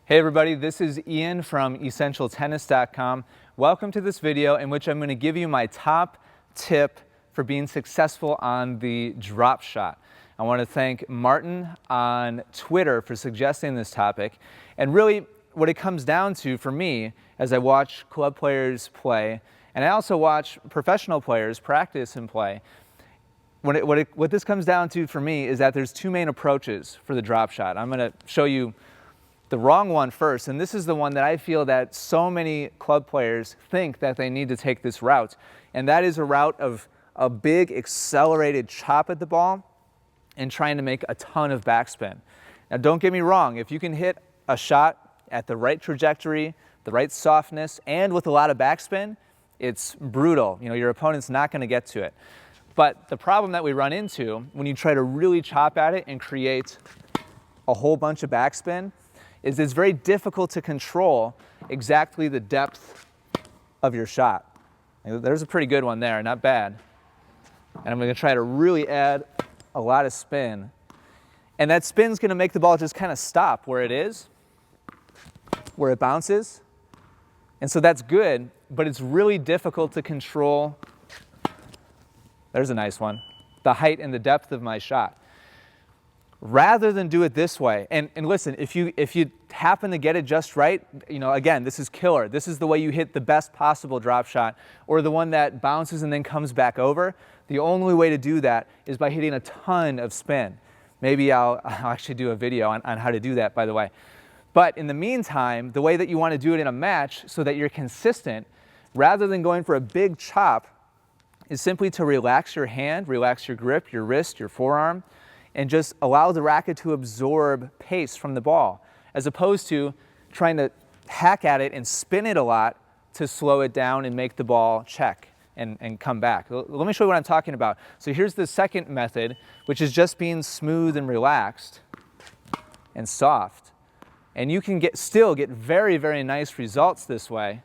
Hey everybody, this is Ian from EssentialTennis.com. Welcome to this video in which I'm going to give you my top tip for being successful on the drop shot. I want to thank Martin on Twitter for suggesting this topic. And really what it comes down to for me as I watch club players play, and I also watch professional players practice and play, what this comes down to for me is that there's two main approaches for the drop shot. I'm going to show you the wrong one first, and this is the one that I feel that so many club players think that they need to take this route, and that is a route of a big accelerated chop at the ball and trying to make a ton of backspin. Now don't get me wrong, if you can hit a shot at the right trajectory, the right softness, and with a lot of backspin, it's brutal. You know, your opponent's not going to get to it. But the problem that we run into when you try to really chop at it and create a whole bunch of backspin is it's very difficult to control exactly the depth of your shot. There's a pretty good one there, not bad. And I'm going to try to really add a lot of spin. And that spin's going to make the ball just kind of stop where it is, where it bounces. And so that's good, but it's really difficult to control. There's a nice one. The height and the depth of my shot. Rather than do it this way, and listen, if you happen to get it just right, you know, again, this is killer. This is the way you hit the best possible drop shot, or the one that bounces and then comes back over. The only way to do that is by hitting a ton of spin. Maybe I'll actually do a video on how to do that, by the way. But in the meantime, the way that you want to do it in a match so that you're consistent, rather than going for a big chop, is simply to relax your hand, relax your grip, your wrist, your forearm, and just allow the racket to absorb pace from the ball, as opposed to trying to hack at it and spin it a lot to slow it down and make the ball check and come back. Let me show you what I'm talking about. So here's the second method, which is just being smooth and relaxed and soft. And you can still get very, very nice results this way.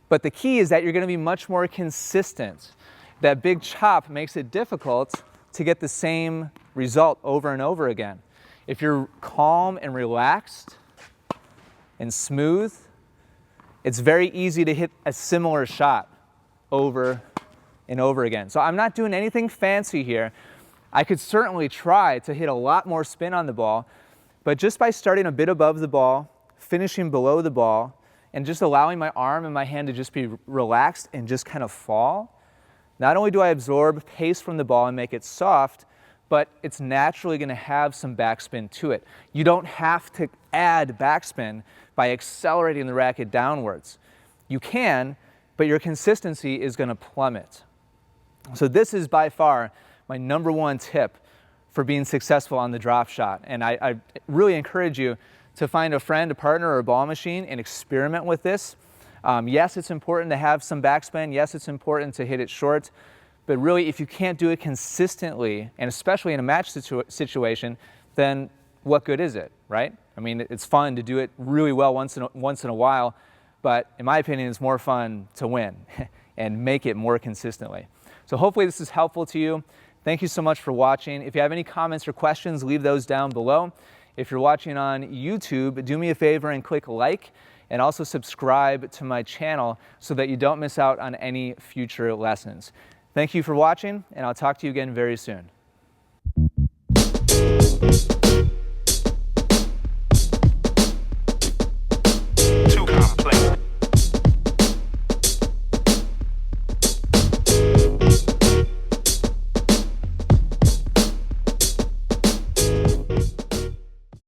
But the key is that you're going to be much more consistent. That big chop makes it difficult to get the same result over and over again. If you're calm and relaxed and smooth, it's very easy to hit a similar shot over and over again. So I'm not doing anything fancy here. I could certainly try to hit a lot more spin on the ball, but just by starting a bit above the ball, finishing below the ball, and just allowing my arm and my hand to just be relaxed and just kind of fall, not only do I absorb pace from the ball and make it soft, but it's naturally going to have some backspin to it. You don't have to add backspin by accelerating the racket downwards. You can, but your consistency is going to plummet. So this is by far my number one tip for being successful on the drop shot. And I really encourage you to find a friend, a partner, or a ball machine and experiment with this. Yes, it's important to have some backspin. Yes, it's important to hit it short. But really, if you can't do it consistently, and especially in a match situation, then what good is it, right? I mean, it's fun to do it really well once in a while, but in my opinion, it's more fun to win and make it more consistently. So hopefully this is helpful to you. Thank you so much for watching. If you have any comments or questions, leave those down below. If you're watching on YouTube, do me a favor and click like, and also subscribe to my channel so that you don't miss out on any future lessons. Thank you for watching, and I'll talk to you again very soon.